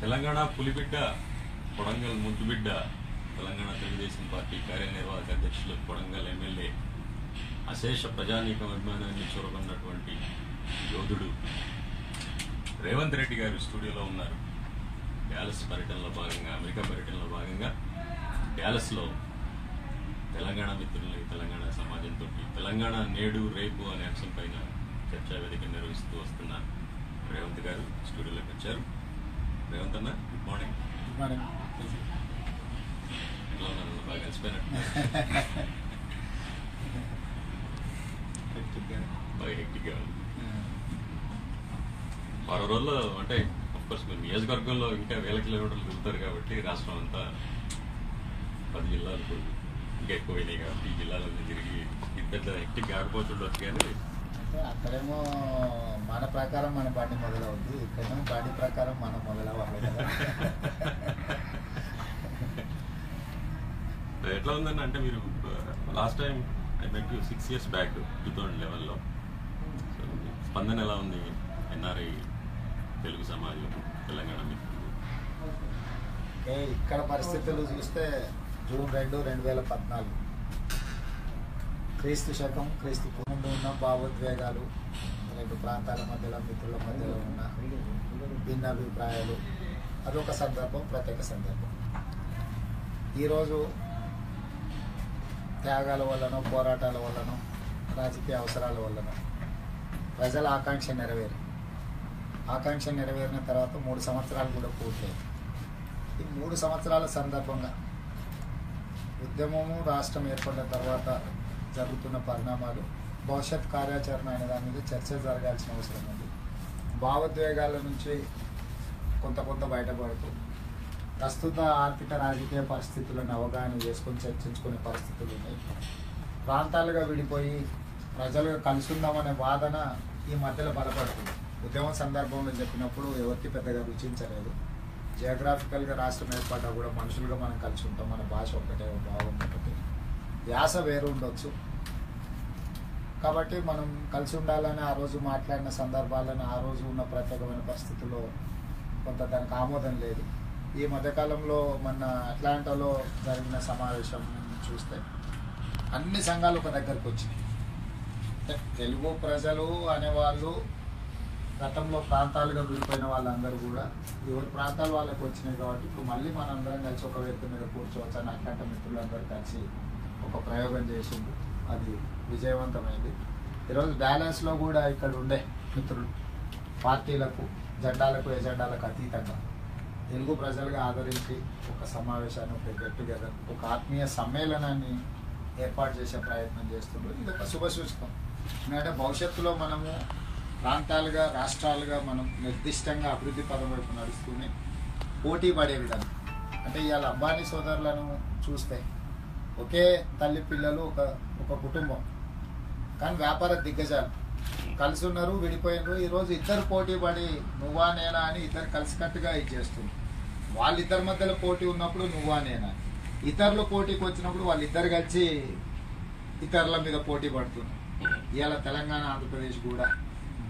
తెలంగాణ పులిబిడ్డ కొడంగల్ ముద్దుబిడ్డ తెలంగాణ తెలుగుదేశం పార్టీ కార్యనిర్వాహక అధ్యక్షులు కొడంగల్ ఎమ్మెల్యే అశేష ప్రజానీకం అభిమానాన్ని చూరగొన్నటువంటి యోధుడు రేవంత్ రెడ్డి గారు స్టూడియోలో ఉన్నారు. డ్యాలస్ పర్యటనలో భాగంగా, అమెరికా పర్యటనలో భాగంగా డ్యాలస్లో తెలంగాణ మిత్రులని, తెలంగాణ సమాజంతో తెలంగాణ నేడు రేపు అనే అంశంపైన చర్చా వేదిక నిర్వహిస్తూ వస్తున్న రేవంత్ గారు స్టూడియోలోకి వచ్చారు. రేవంత్ అన్న, గుడ్ మార్నింగ్. Good morning. ఎట్లా ఉన్నారు? బాగా కలిసిపోయినట్టు, బాగా హెక్టిక్గా ఉంది. వారం రోజుల్లో అంటే అఫ్కోర్స్ మీరు నియోజకవర్గంలో ఇంకా వేల కిలోమీటర్లు తిరుగుతారు కాబట్టి రాష్ట్రం అంతా 10 జిల్లాలకు ఇంకా ఎక్కువైనాయి కాబట్టి ఈ జిల్లాలన్నీ తిరిగి పెద్ద హెక్టిక్ కాకపోతుండొచ్చు. కానీ అక్కడేమో మన ప్రకారం మన బండి మొదలవుద్ది, ఇక్కడేమో బండి ప్రకారం మనం మొదలవ్వాలి కదా. ఎట్లా ఉందని అంటే, మీరు last time I met you 6 years back 2011లో. సో స్పందన ఎలా ఉంది ఎన్ఆర్ఐ తెలుగు సమాజం, తెలంగాణ మిత్రులు? ఇక్కడ పరిస్థితులు చూస్తే జూన్ 2, 2014 క్రీస్తు శకం, క్రీస్తు ముందు ఉన్న భావోద్వేగాలు, రెండు ప్రాంతాల మధ్యలో, మిత్రుల మధ్యలో ఉన్న భిన్నాభిప్రాయాలు, అదొక సందర్భం, ప్రత్యేక సందర్భం. ఈరోజు త్యాగాల వల్లనో, పోరాటాల వల్లనో, రాజకీయ అవసరాల వల్లనో ప్రజల ఆకాంక్ష నెరవేరిన తర్వాత 3 సంవత్సరాలు కూడా పూర్తయ్యాయి. ఈ 3 సంవత్సరాల సందర్భంగా ఉద్యమము, రాష్ట్రం ఏర్పడిన తర్వాత జరుగుతున్న పరిణామాలు, భవిష్యత్ కార్యాచరణ అనే దాని మీద చర్చ జరగాల్సిన అవసరం ఉంది. భావోద్వేగాల నుంచి కొంత బయటపడుతూ ప్రస్తుత ఆర్థిక రాజకీయ పరిస్థితులను అవగాహన చేసుకొని చర్చించుకునే పరిస్థితులు ఉన్నాయి. ప్రాంతాలుగా విడిపోయి ప్రజలుగా కలిసి ఉందామనే వాదన ఈ మధ్యలో బలపడుతుంది. ఉద్యమం సందర్భంలో చెప్పినప్పుడు ఎవరికి పెద్దగా రుచించలేదు. జియోగ్రాఫికల్గా రాష్ట్రం ఏర్పడ్డా కూడా మనుషులుగా మనం కలిసి ఉంటాం, మన భాష ఒకటే, భావం ఒకటి, యాస వేరు ఉండొచ్చు. కాబట్టి మనం కలిసి ఉండాలని ఆ రోజు మాట్లాడిన సందర్భాలను, ఆ రోజు ఉన్న ప్రత్యేకమైన పరిస్థితుల్లో కొంత దానికి ఆమోదం లేదు. ఈ మధ్యకాలంలో మన అట్లాంటాలో జరిగిన సమావేశం చూస్తే అన్ని సంఘాలు ఒక దగ్గరకు వచ్చినాయి. తెలుగు ప్రజలు అనేవాళ్ళు గతంలో ప్రాంతాలుగా విడిపోయిన వాళ్ళందరూ కూడా ఎవరి ప్రాంతాలు వాళ్ళకి వచ్చినాయి కాబట్టి ఇప్పుడు మళ్ళీ మనందరం కలిసి ఒక వ్యక్తి మీద కూర్చోవచ్చు అని అట్లాంటి మిత్రులందరూ కలిసి ఒక ప్రయోగం చేసింది. అది విజయవంతమైంది. ఈరోజు డాలస్లో కూడా ఇక్కడ ఉండే మిత్రులు పార్టీలకు, జెండాలకు, ఎజెండాలకు అతీతంగా తెలుగు ప్రజలుగా ఆదరించి ఒక సమావేశాన్ని, ఒక గెట్ టుగెదర్, ఒక ఆత్మీయ సమ్మేళనాన్ని ఏర్పాటు చేసే ప్రయత్నం చేస్తున్నారు. ఇది ఒక శుభసూచకం. ఎందుకంటే భవిష్యత్తులో మనము ప్రాంతాలుగా, రాష్ట్రాలుగా మనం నిర్దిష్టంగా అభివృద్ధి పదం వైపు నడుస్తూనే పోటీ పడే విధంగా, అంటే ఇవాళ అంబానీ సోదరులను చూస్తే ఒకే తల్లి పిల్లలు, ఒక కుటుంబం, కానీ వ్యాపార దిగ్గజాలు కలిసి ఉన్నారు, విడిపోయినారు. ఈరోజు ఇద్దరు పోటీ పడి నువ్వా నేనా అని ఇద్దరు కలిసికట్టుగా ఇది చేస్తుంది. వాళ్ళిద్దరి మధ్యలో పోటీ ఉన్నప్పుడు నువ్వా నేనా, ఇతరులు పోటీకి వచ్చినప్పుడు వాళ్ళిద్దరు కలిసి ఇతరుల మీద పోటీ పడుతున్నారు. ఇవాళ తెలంగాణ, ఆంధ్రప్రదేశ్ కూడా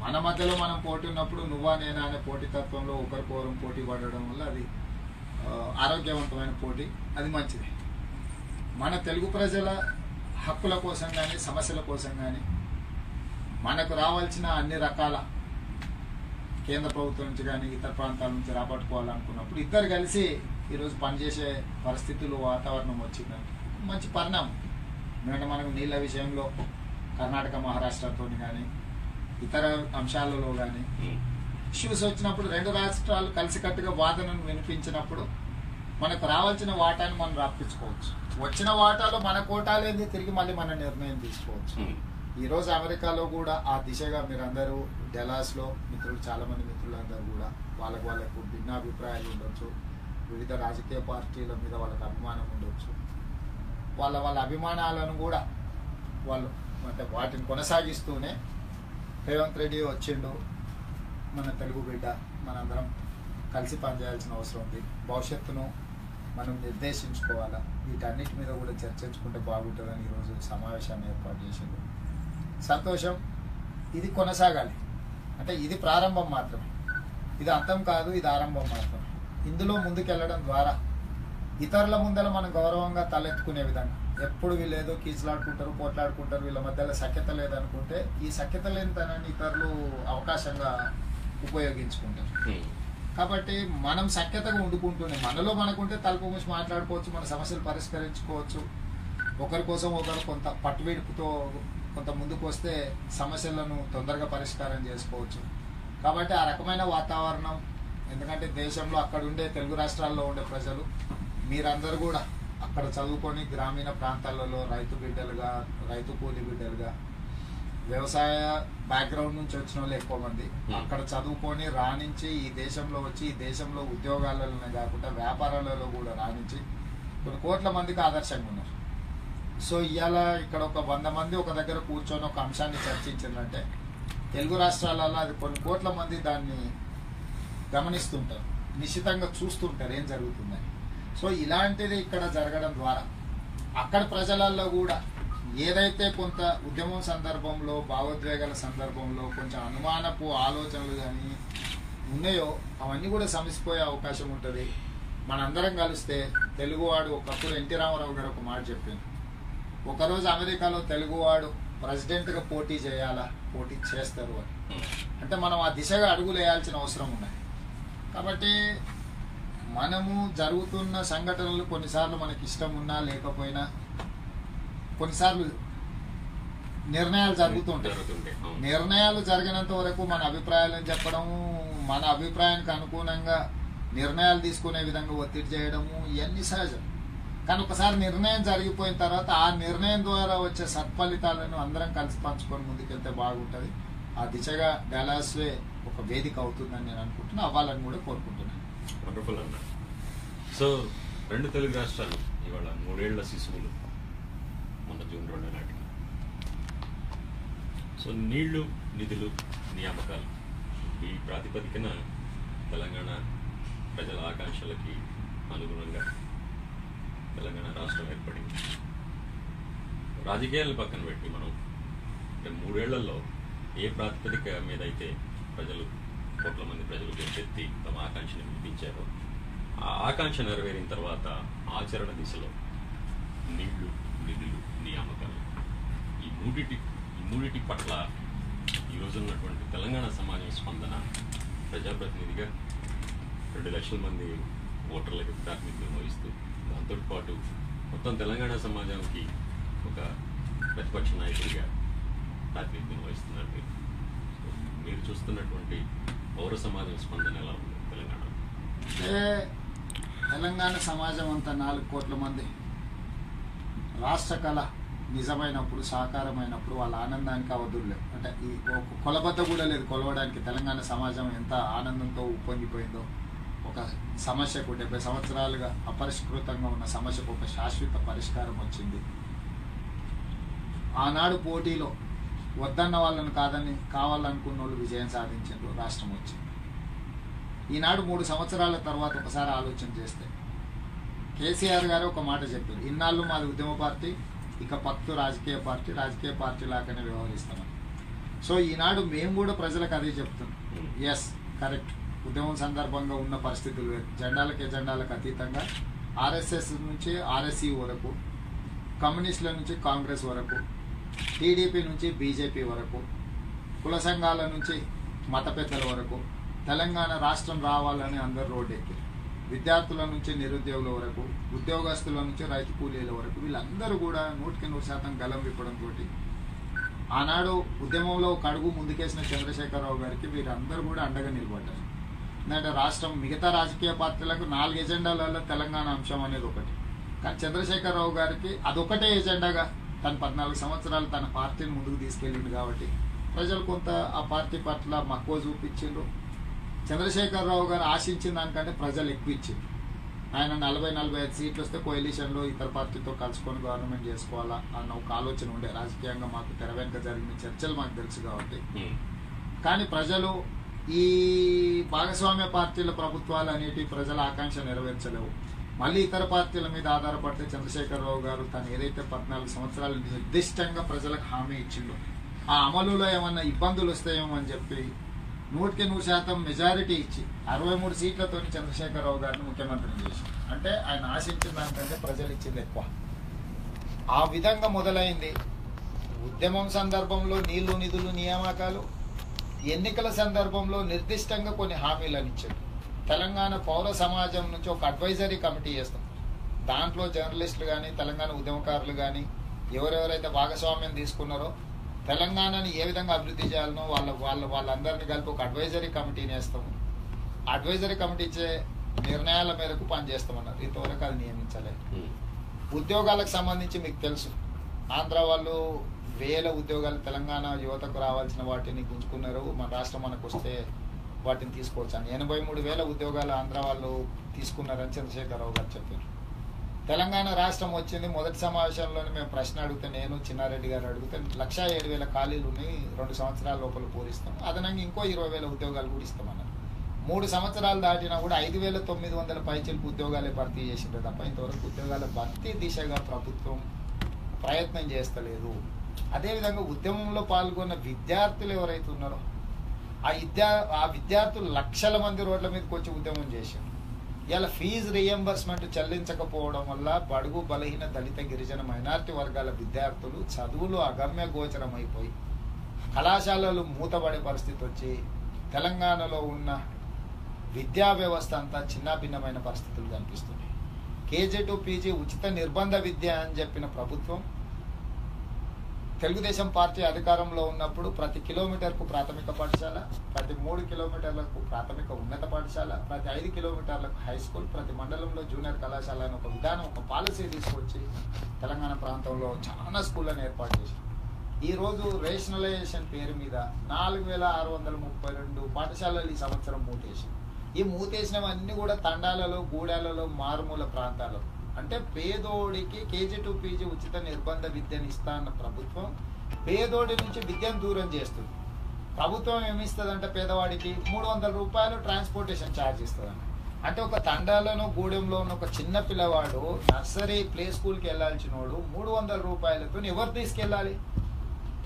మన మధ్యలో మనం పోటీ ఉన్నప్పుడు నువ్వా నేనా అనే పోటీతత్వంలో ఒకరికొకరు పోటీ పడడం వల్ల అది ఆరోగ్యవంతమైన పోటీ, అది మంచిది. మన తెలుగు ప్రజల హక్కుల కోసం కానీ, సమస్యల కోసం కానీ మనకు రావాల్సిన అన్ని రకాల కేంద్ర ప్రభుత్వం నుంచి కానీ ఇతర ప్రాంతాల నుంచి రాబట్టుకోవాలనుకున్నప్పుడు ఇద్దరు కలిసి ఈరోజు పనిచేసే పరిస్థితులు, వాతావరణం వచ్చిందంటే మంచి పరిణామం. ఎందుకంటే మనకు నీళ్ళ విషయంలో కర్ణాటక, మహారాష్ట్రతో కానీ ఇతర అంశాలలో కానీ ఇష్యూస్ వచ్చినప్పుడు 2 రాష్ట్రాలు కలిసికట్టుగా వాదనను వినిపించినప్పుడు మనకు రావాల్సిన వాటాను మనం రప్పించుకోవచ్చు. వచ్చిన వాటాలో మన కోటాలేంది తిరిగి మళ్ళీ మన నిర్ణయం తీసుకోవచ్చు. ఈరోజు అమెరికాలో కూడా ఆ దిశగా మీరందరూ, డెలాస్లో మిత్రులు, చాలామంది మిత్రులందరూ కూడా వాళ్ళకు భిన్నాభిప్రాయాలు ఉండొచ్చు, వివిధ రాజకీయ పార్టీల మీద వాళ్ళకి అభిమానం ఉండొచ్చు. వాళ్ళ అభిమానాలను కూడా వాళ్ళు అంటే వాటిని కొనసాగిస్తూనే రేవంత్ రెడ్డి వచ్చిండు, మన తెలుగు బిడ్డ, మనందరం కలిసి పనిచేయాల్సిన అవసరం ఉంది. భవిష్యత్తును మనం నిర్దేశించుకోవాలా, వీటన్నిటి మీద కూడా చర్చించుకుంటే బాగుంటుందని ఈరోజు సమావేశాన్ని ఏర్పాటు చేసిండు. సంతోషం. ఇది కొనసాగాలి. అంటే ఇది ప్రారంభం మాత్రమే, ఇది అంతం కాదు, ఇది ఆరంభం మాత్రమే. ఇందులో ముందుకెళ్ళడం ద్వారా ఇతరుల ముందర మనం గౌరవంగా తలెత్తుకునే విధంగా, ఎప్పుడు వీళ్ళు ఏదో కీచులాడుకుంటారు, పోట్లాడుకుంటారు, వీళ్ళ మధ్యలో సఖ్యత లేదనుకుంటే ఈ సఖ్యత లేనితనాన్ని ఇతరులు అవకాశంగా ఉపయోగించుకుంటారు. కాబట్టి మనం సఖ్యతగా ఉండుకుంటూనే మనలో మనకుంటే తలుపు మూసి మాట్లాడుకోవచ్చు, మన సమస్యలు పరిష్కరించుకోవచ్చు. ఒకరి కోసం ఒకరు కొంత పట్టువిడుపుతో కొంత ముందుకు వస్తే సమస్యలను తొందరగా పరిష్కారం చేసుకోవచ్చు. కాబట్టి ఆ రకమైన వాతావరణం, ఎందుకంటే దేశంలో అక్కడ ఉండే తెలుగు రాష్ట్రాల్లో ఉండే ప్రజలు మీరందరూ కూడా అక్కడ చదువుకొని గ్రామీణ ప్రాంతాలలో రైతు బిడ్డలుగా, రైతు కూలి బిడ్డలుగా, వ్యవసాయ బ్యాక్గ్రౌండ్ నుంచి వచ్చిన వాళ్ళు ఎక్కువ మంది అక్కడ చదువుకొని రాణించి ఈ దేశంలో వచ్చి ఈ దేశంలో ఉద్యోగాలలోనే కాకుండా వ్యాపారాలలో కూడా రాణించి కొన్ని కోట్ల మందికి ఆదర్శంగా ఉన్నారు. సో ఇవాళ ఇక్కడ ఒక 100 మంది ఒక దగ్గర కూర్చొని ఒక అంశాన్ని చర్చించిందంటే తెలుగు రాష్ట్రాలలో అది కొన్ని కోట్ల మంది దాన్ని గమనిస్తుంటారు, నిశ్చితంగా చూస్తుంటారు ఏం జరుగుతుందని. సో ఇలాంటిది ఇక్కడ జరగడం ద్వారా అక్కడ ప్రజలలో కూడా ఏదైతే కొంత ఉద్యమం సందర్భంలో, భావోద్వేగాల సందర్భంలో కొంచెం అనుమానపు ఆలోచనలు కానీ ఉన్నాయో అవన్నీ కూడా సమసిపోయే అవకాశం ఉంటుంది. మనందరం కలిస్తే తెలుగువాడు, ఒకప్పుడు ఎన్టీ రామారావు గారు ఒక మాట చెప్పింది, ఒకరోజు అమెరికాలో తెలుగువాడు ప్రెసిడెంట్గా పోటీ చేయాలా, పోటీ చేస్తారు అని. అంటే మనం ఆ దిశగా అడుగులు వేయాల్సిన అవసరం ఉన్నది. కాబట్టి మనము జరుగుతున్న సంఘటనలు కొన్నిసార్లు మనకి ఇష్టం ఉన్నా లేకపోయినా కొన్నిసార్లు నిర్ణయాలు జరుగుతుంటాయి. నిర్ణయాలు జరిగినంత వరకు మన అభిప్రాయాలను చెప్పడము, మన అభిప్రాయానికి అనుగుణంగా నిర్ణయాలు తీసుకునే విధంగా ఒత్తిడి చేయడము ఇవన్నీ సహజం. కానీ ఒకసారి నిర్ణయం జరిగిపోయిన తర్వాత ఆ నిర్ణయం ద్వారా వచ్చే సత్ఫలితాలను అందరం కలిసి పంచుకొని ముందుకెళ్తే బాగుంటుంది. ఆ దిశగా డాలాస్వే ఒక వేదిక అవుతుందని నేను అనుకుంటున్నా, అవ్వాలని కూడా కోరుకుంటున్నాను. వండర్ఫుల్ అన్న. సో 2 తెలుగు రాష్ట్రాలు ఇవాళ 3 ఏళ్ల శిశువులు మొన్న జూన్ 2 నాటికి. సో నీళ్లు, నిధులు, నియామకాలు ఈ ప్రాతిపదికన తెలంగాణ ప్రజల ఆకాంక్షలకి అనుగుణంగా తెలంగాణ రాష్ట్రం ఏర్పడింది. రాజకీయాలను పక్కన పెట్టి మనం అంటే 3 ఏళ్లలో ఏ ప్రాతిపదిక మీద అయితే ప్రజలు, కోట్ల మంది ప్రజలు గెలుపెత్తి తమ ఆకాంక్షను వినిపించారో ఆ ఆకాంక్ష నెరవేరిన తర్వాత ఆచరణ దిశలో నీళ్లు, నిధులు, నియామకాలు ఈ మూడిటి పట్ల ఈరోజు ఉన్నటువంటి తెలంగాణ సమాజం స్పందన, ప్రజాప్రతినిధిగా 2 లక్షల మంది ఓటర్లకు ప్రాతినిధ్యం వహిస్తూ దాంతో పాటు మొత్తం తెలంగాణ సమాజానికి ఒక ప్రతిపక్ష నాయకుడిగా ప్రాతినిధ్యం వహిస్తున్నారు మీరు. మీరు చూస్తున్నటువంటి పౌర సమాజం స్పందన ఎలా ఉంది తెలంగాణ? తెలంగాణ సమాజం అంతా 4 కోట్ల మంది రాష్ట్ర కళ నిజమైనప్పుడు, సాకారమైనప్పుడు వాళ్ళ ఆనందానికి అవధులు లేవు. అంటే ఈ కొలబద్ద కూడా లేదు కొలవడానికి. తెలంగాణ సమాజం ఎంత ఆనందంతో ఉప్పొంగిపోయిందో, ఒక సమస్యకు 70 సంవత్సరాలుగా అపరిష్కృతంగా ఉన్న సమస్యకు ఒక శాశ్వత పరిష్కారం వచ్చింది. ఆనాడు పోటీలో వద్దన్న వాళ్ళని కాదని కావాలనుకున్న వాళ్ళు విజయం సాధించారు, రాష్ట్రం వచ్చింది. ఈనాడు 3 సంవత్సరాల తర్వాత ఒకసారి ఆలోచన చేస్తే కేసీఆర్ గారు ఒక మాట చెప్పారు, ఇన్నాళ్ళు మాది ఉద్యమ పార్టీ, ఇక పక్తు రాజకీయ పార్టీ లాగానే వ్యవహరిస్తామని. సో ఈనాడు మేము కూడా ప్రజలకు అదే చెప్తున్నాం. Yes, correct. ఉద్యమం సందర్భంగా ఉన్న పరిస్థితులు వేరు. జెండాలకు అతీతంగా ఆర్ఎస్ఎస్ నుంచి ఆర్ఎస్ఈ వరకు, కమ్యూనిస్టుల నుంచి కాంగ్రెస్ వరకు, టీడీపీ నుంచి బీజేపీ వరకు, కుల సంఘాల నుంచి మత పెద్దల వరకు తెలంగాణ రాష్ట్రం రావాలని అందరూ రోడ్డు ఎక్కారు. విద్యార్థుల నుంచి నిరుద్యోగుల వరకు, ఉద్యోగస్తుల నుంచి రైతు కూలీల వరకు వీళ్ళందరూ కూడా 100% గలం విప్పడంతో ఆనాడు ఉద్యమంలో ఒక అడుగు ముందుకేసిన చంద్రశేఖరరావు గారికి వీరందరూ కూడా అండగా నిలబడ్డారు. ఎందుకంటే రాష్ట్రం మిగతా రాజకీయ పార్టీలకు 4 ఎజెండాలలో తెలంగాణ అంశం అనేది ఒకటి, కానీ చంద్రశేఖరరావు గారికి అదొకటే ఎజెండాగా తన 14 సంవత్సరాలు తన పార్టీని ముందుకు తీసుకెళ్ళింది. కాబట్టి ప్రజలు కొంత ఆ పార్టీ పట్ల మక్కువ చూపించిండ్రు. చంద్రశేఖరరావు గారు ఆశించిన దానికంటే ప్రజలు ఎక్కువ ఇచ్చిండ్రు. ఆయన 40-45 సీట్లు వస్తే కోalitionలో ఇతర పార్టీతో కలుసుకొని గవర్నమెంట్ చేసుకోవాలా అన్న ఒక ఆలోచన ఉండే. రాజకీయంగా మాకు తెర వెనుక జరిగిన చర్చలు మాకు తెలుసు కాబట్టి. కానీ ప్రజలు ఈ భాగస్వామ్య పార్టీల ప్రభుత్వాలు అనేటివి ప్రజల ఆకాంక్ష నెరవేర్చలేవు. మళ్ళీ ఇతర పార్టీల మీద ఆధారపడితే చంద్రశేఖరరావు గారు తను ఏదైతే 14 సంవత్సరాలు నిర్దిష్టంగా ప్రజలకు హామీ ఇచ్చిండో ఆ అమలులో ఏమన్నా ఇబ్బందులు వస్తాయేమో అని చెప్పి 100% మెజారిటీ ఇచ్చి 63 సీట్లతో చంద్రశేఖరరావు గారిని ముఖ్యమంత్రిని చేసి, అంటే ఆయన ఆశించిన దానికంటే ప్రజలు ఇచ్చింది ఎక్కువ. ఆ విధంగా మొదలైంది. ఉద్యమం సందర్భంలో నీళ్లు నిధులు నియామకాలు, ఎన్నికల సందర్భంలో నిర్దిష్టంగా కొన్ని హామీలను ఇచ్చారు. తెలంగాణ పౌర సమాజం నుంచి ఒక అడ్వైజరీ కమిటీ చేస్తాం. దాంట్లో జర్నలిస్టులు కానీ తెలంగాణ ఉద్యమకారులు కానీ ఎవరెవరైతే భాగస్వామ్యం తీసుకున్నారో తెలంగాణని ఏ విధంగా అభివృద్ధి చేయాలనో వాళ్ళందరినీ కలిపి ఒక అడ్వైజరీ కమిటీని వేస్తాము. అడ్వైజరీ కమిటీ ఇచ్చే నిర్ణయాల మేరకు పనిచేస్తామన్నారు. ఇంతవరకు అది నియమించలేదు. ఉద్యోగాలకు సంబంధించి మీకు తెలుసు, ఆంధ్ర వాళ్ళు 1000 ఉద్యోగాలు తెలంగాణ యువతకు రావాల్సిన వాటిని గుంజుకున్నారు. మన రాష్ట్రం మనకు వస్తే వాటిని తీసుకోవచ్చాను. 83,000 ఉద్యోగాలు ఆంధ్ర వాళ్ళు తీసుకున్నారని చంద్రశేఖరరావు గారు చెప్పారు. తెలంగాణ రాష్ట్రం వచ్చింది. మొదటి సమావేశంలోనే మేము ప్రశ్న అడిగితే, నేను చిన్నారెడ్డి గారు అడిగితే 1,07,000 ఖాళీలు ఉన్నాయి, 2 సంవత్సరాల లోపల పూరిస్తాం, అదనంగా ఇంకో 20,000 ఉద్యోగాలు కూడా ఇస్తామన్నారు. 3 సంవత్సరాలు దాటినా కూడా 5,900 పైచిలకు ఉద్యోగాలే భర్తీ చేసిండ్రు తప్ప ఇంతవరకు ఉద్యోగాల భర్తీ దిశగా ప్రభుత్వం ప్రయత్నం చేస్తలేదు. అదేవిధంగా ఉద్యమంలో పాల్గొన్న విద్యార్థులు ఎవరైతే ఉన్నారో ఆ విద్యార్థులు లక్షల మంది రోడ్ల మీదకి వచ్చి ఉద్యమం చేశారు. ఇలా ఫీజు రియంబర్స్మెంట్ చెల్లించకపోవడం వల్ల బడుగు బలహీన దళిత గిరిజన మైనారిటీ వర్గాల విద్యార్థులు చదువులు అగమ్య గోచరం అయిపోయి కళాశాలలు మూతపడే పరిస్థితి వచ్చి తెలంగాణలో ఉన్న విద్యా వ్యవస్థ అంతా చిన్నాభిన్నమైన పరిస్థితులు కనిపిస్తున్నాయి. KG to PG ఉచిత నిర్బంధ విద్య అని చెప్పిన ప్రభుత్వం తెలుగుదేశం పార్టీ అధికారంలో ఉన్నప్పుడు ప్రతి కిలోమీటర్కు ప్రాథమిక పాఠశాల, ప్రతి 3 కిలోమీటర్లకు ప్రాథమిక ఉన్నత పాఠశాల, ప్రతి 5 కిలోమీటర్లకు హై స్కూల్, ప్రతి మండలంలో జూనియర్ కళాశాల అని ఒక విధానం, ఒక పాలసీ తీసుకొచ్చి తెలంగాణ ప్రాంతంలో చాలా స్కూళ్ళను ఏర్పాటు చేశారు. ఈరోజు రేషనలైజేషన్ పేరు మీద 4,632 పాఠశాలలు ఈ సంవత్సరం మూతేసి, ఈ మూతేసినవన్నీ కూడా తండాలలో, గూడాలలో, మారుమూల ప్రాంతాలలో. అంటే పేదోడికి KG to PG ఉచిత నిర్బంధ విద్యను ఇస్తా అన్న ప్రభుత్వం పేదోడి నుంచి విద్యను దూరం చేస్తుంది. ప్రభుత్వం ఏమిస్తుందంటే పేదవాడికి 300 రూపాయలు ట్రాన్స్పోర్టేషన్ ఛార్జ్ ఇస్తుందండి. అంటే ఒక తండాలను గూడెంలో ఉన్న ఒక చిన్న పిల్లవాడు నర్సరీ ప్లే స్కూల్కి వెళ్ళాల్సినోడు 300 రూపాయలతో ఎవరు తీసుకెళ్ళాలి?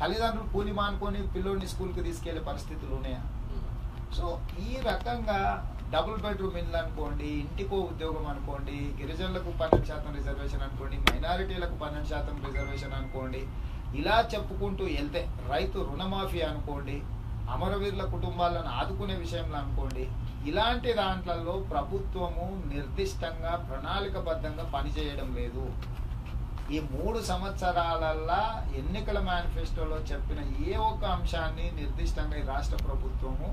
తల్లిదండ్రులు కూలి మానుకొని పిల్లోడిని స్కూల్కి తీసుకెళ్లే పరిస్థితులు ఉన్నాయా? సో ఈ రకంగా డబుల్ బెడ్రూమ్ ఇల్లు అనుకోండి, ఇంటికో ఉద్యోగం అనుకోండి, గిరిజనులకు 12% రిజర్వేషన్ అనుకోండి, మైనారిటీలకు 12% రిజర్వేషన్ అనుకోండి, ఇలా చెప్పుకుంటూ వెళ్తే రైతు రుణమాఫీ అనుకోండి, అమరవీరుల కుటుంబాలను ఆదుకునే విషయంలో అనుకోండి, ఇలాంటి దాంట్లలో ప్రభుత్వము నిర్దిష్టంగా ప్రణాళికబద్ధంగా పనిచేయడం లేదు. ఈ 3 సంవత్సరాలల్లా ఎన్నికల మేనిఫెస్టోలో చెప్పిన ఏ ఒక్క అంశాన్ని నిర్దిష్టంగా ఈ రాష్ట్ర ప్రభుత్వము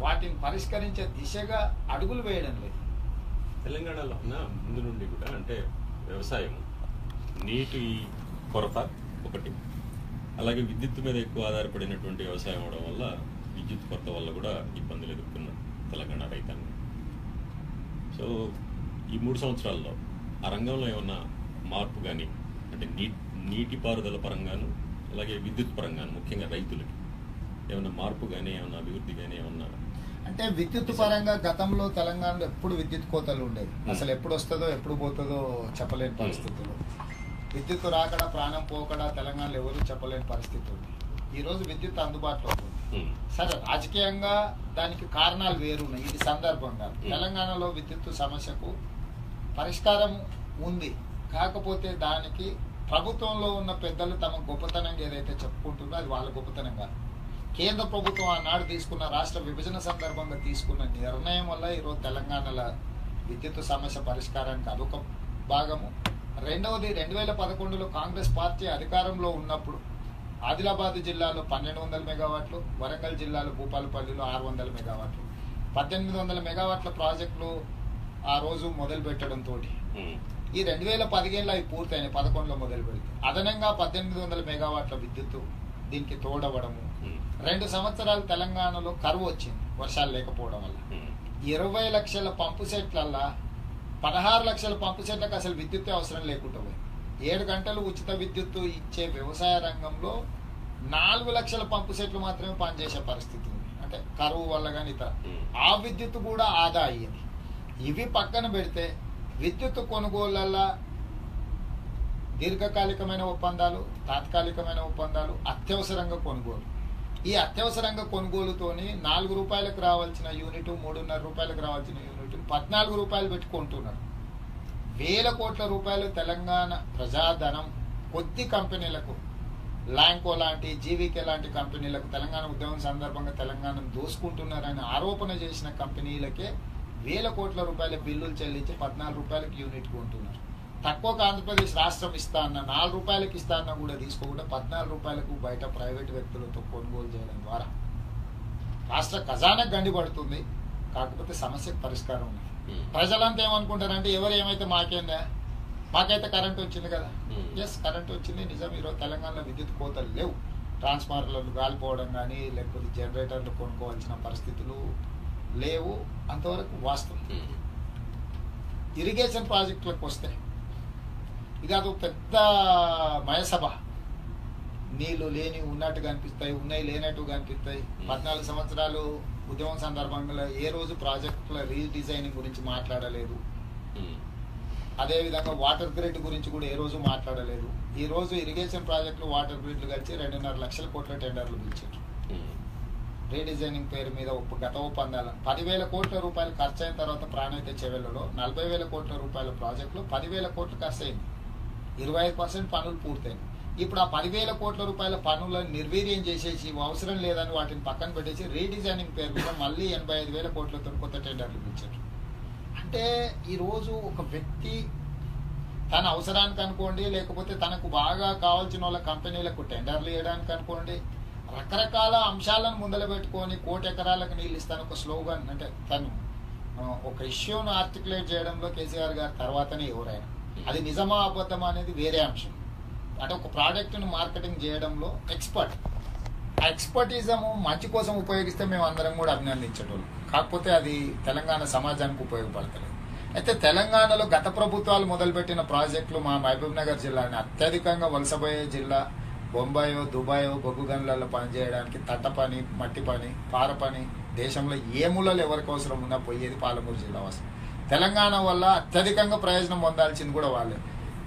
వాటిని పరిష్కరించే దిశగా అడుగులు వేయడం లేదు. తెలంగాణలో ఉన్న ముందు నుండి కూడా అంటే వ్యవసాయం, నీటి కొరత ఒకటి, అలాగే విద్యుత్ మీద ఎక్కువ ఆధారపడినటువంటి వ్యవసాయం అవడం వల్ల విద్యుత్ కొరత వల్ల కూడా ఇబ్బందులు ఎదుర్కొన్నారు తెలంగాణ రైతాంగం. సో ఈ 3 సంవత్సరాల్లో ఆ రంగంలో ఏమన్నా మార్పు కానీ, అంటే నీటిపారుదల పరంగాను అలాగే విద్యుత్ పరంగాను ముఖ్యంగా రైతులకి ఏమన్నా మార్పు కానీ, ఏమన్నా అభివృద్ధి కానీ ఏమన్నా? అంటే విద్యుత్ పరంగా గతంలో తెలంగాణలో ఎప్పుడు విద్యుత్ కోతలు ఉండేది. అసలు ఎప్పుడు వస్తుందో ఎప్పుడు పోతుందో చెప్పలేని పరిస్థితులు. విద్యుత్ రాకడా ప్రాణం పోకడా తెలంగాణలో ఎవరు చెప్పలేని పరిస్థితి ఉంది. ఈరోజు విద్యుత్ అందుబాటులో ఉంది. సరే, రాజకీయంగా దానికి కారణాలు వేరున్నాయి. ఇది సందర్భంగా తెలంగాణలో విద్యుత్ సమస్యకు పరిష్కారం ఉంది. కాకపోతే దానికి ప్రభుత్వంలో ఉన్న పెద్దలు తమ గొప్పతనంగా ఏదైతే చెప్పుకుంటుందో అది వాళ్ళ గొప్పతనం కాదు. కేంద్ర ప్రభుత్వం ఆనాడు తీసుకున్న రాష్ట్ర విభజన సందర్భంగా తీసుకున్న నిర్ణయం వల్ల ఈరోజు తెలంగాణలో విద్యుత్ సమస్య పరిష్కారానికి అదొక భాగము. రెండవది, 2011లో కాంగ్రెస్ పార్టీ అధికారంలో ఉన్నప్పుడు ఆదిలాబాద్ జిల్లాలో 1200 మెగావాట్లు, వరంగల్ జిల్లాలో భూపాలపల్లిలో 600 మెగావాట్లు, 1800 మెగావాట్ల ప్రాజెక్టులు ఆ రోజు మొదలు పెట్టడంతో ఈ 2015లో అవి పూర్తయినాయి. 11లో మొదలు పెడితే అదనంగా 1800 మెగావాట్ల విద్యుత్ దీనికి తోడవడము. 2 సంవత్సరాలు తెలంగాణలో కరువు వచ్చింది వర్షాలు లేకపోవడం వల్ల. 20 లక్షల పంపు సెట్లల్లా 16 లక్షల పంపు సెట్లకు అసలు విద్యుత్ అవసరం లేకుండా పోయింది. 7 గంటలు ఉచిత విద్యుత్తు ఇచ్చే వ్యవసాయ రంగంలో 4 లక్షల పంపు సెట్లు మాత్రమే పనిచేసే పరిస్థితి ఉంది. అంటే కరువు వల్ల కానీ ఇతర ఆ విద్యుత్ కూడా ఆదా అయ్యింది. ఇవి పక్కన పెడితే విద్యుత్ కొనుగోళ్లల్లా దీర్ఘకాలికమైన ఒప్పందాలు, తాత్కాలికమైన ఒప్పందాలు, అత్యవసరంగా కొనుగోలు, ఈ అత్యవసరంగా కొనుగోలుతోని 4 రూపాయలకు రావాల్సిన యూనిట్ 3.5 రూపాయలకు రావాల్సిన యూనిట్ 14 రూపాయలు పెట్టుకుంటున్నారు. వేల కోట్ల రూపాయలు తెలంగాణ ప్రజాధనం కొద్ది కంపెనీలకు, ల్యాంకో లాంటి, జీవీకే లాంటి కంపెనీలకు తెలంగాణ ఉద్యమం సందర్భంగా తెలంగాణను దోసుకుంటున్నారని ఆరోపణ చేసిన కంపెనీలకే వేల కోట్ల రూపాయల బిల్లులు చెల్లించి 14 రూపాయలకు యూనిట్ కొంటున్నారు. తక్కువగా ఆంధ్రప్రదేశ్ రాష్ట్రం ఇస్తా అన్న 4 రూపాయలకి ఇస్తా అన్న కూడా తీసుకోకుండా 14 రూపాయలకు బయట ప్రైవేట్ వ్యక్తులతో కొనుగోలు చేయడం ద్వారా రాష్ట్ర ఖజానాకు గండిపడుతుంది. కాకపోతే సమస్యకు పరిష్కారం ఉంది. ప్రజలంతా ఏమనుకుంటారంటే ఎవరు ఏమైతే మాకేందా, మాకైతే కరెంట్ వచ్చింది కదా. ఎస్, కరెంట్ వచ్చింది నిజం. ఈరోజు తెలంగాణలో విద్యుత్ కోతలు లేవు. ట్రాన్స్ఫార్మర్లు గాలిపోవడం కానీ లేకపోతే జనరేటర్లు కొనుక్కోవాల్సిన పరిస్థితులు లేవు. అంతవరకు వాస్తవం. ఇరిగేషన్ ప్రాజెక్టులకు వస్తే ఇది అదొక పెద్ద మయసభ. నీళ్లు లేని ఉన్నట్టు కనిపిస్తాయి, ఉన్నాయి లేనట్టు కనిపిస్తాయి. 14 సంవత్సరాలు ఉద్యమం సందర్భంగా ఏ రోజు ప్రాజెక్టుల రీడిజైనింగ్ గురించి మాట్లాడలేదు. అదేవిధంగా వాటర్ గ్రిడ్ గురించి కూడా ఏ రోజు మాట్లాడలేదు. ఈ రోజు ఇరిగేషన్ ప్రాజెక్టులు, వాటర్ గ్రిడ్లు కలిసి 2.5 లక్షల కోట్ల టెండర్లు పిలిచారు. రీడిజైనింగ్ పేరు మీద గత ఒప్పందాలు 10,000 కోట్ల రూపాయలు ఖర్చు అయిన తర్వాత ప్రాణహిత చెవెళ్లలో 40,000 కోట్ల రూపాయల ప్రాజెక్టులు 10,000 కోట్లు ఖర్చు అయింది. 25% పనులు పూర్తయింది. ఇప్పుడు ఆ 10,000 కోట్ల రూపాయల పనులను నిర్వీర్యం చేసేసి అవసరం లేదని వాటిని పక్కన పెట్టేసి రీడిజైనింగ్ పేరు మీద మళ్ళీ 85,000 కోట్లతో కొత్త టెండర్లు పిలిచారు. అంటే ఈరోజు ఒక వ్యక్తి తన అవసరానికి అనుకోండి, లేకపోతే తనకు బాగా కావాల్సిన వాళ్ళ కంపెనీలకు టెండర్లు ఇవ్వడానికి అనుకోండి, రకరకాల అంశాలను ముందర పెట్టుకొని 1,00,00,000 ఎకరాలకు నీళ్ళు ఇస్తాను ఒక స్లోగన్. అంటే తను ఒక ఇష్యూను ఆర్టికులేట్ చేయడంలో కేసీఆర్ గారు తర్వాతనే ఎవరైనా, అది నిజమా అబద్ధమా అనేది వేరే అంశం. అంటే ఒక ప్రోడక్ట్ను మార్కెటింగ్ చేయడంలో ఎక్స్పర్ట్. ఆ ఎక్స్పర్టిజము మంచి కోసం ఉపయోగిస్తే మేము అందరం కూడా అభినందించేటోళ్ళం. కాకపోతే అది తెలంగాణ సమాజానికి ఉపయోగపడతలేదు. అయితే తెలంగాణలో గత ప్రభుత్వాలు మొదలుపెట్టిన ప్రాజెక్టులు మా మహబూబ్ నగర్ జిల్లాని అత్యధికంగా వలసపోయే జిల్లా. బొంబాయో, దుబాయో బొగ్గు గనులలో పనిచేయడానికి తట్ట పని, మట్టి పని, పార పని దేశంలో ఏ మూలలో ఎవరికి అవసరం ఉన్నా పోయేది పాలమూరు జిల్లా వస్తుంది. తెలంగాణ వల్ల అత్యధికంగా ప్రయోజనం పొందాల్సింది కూడా వాళ్ళే.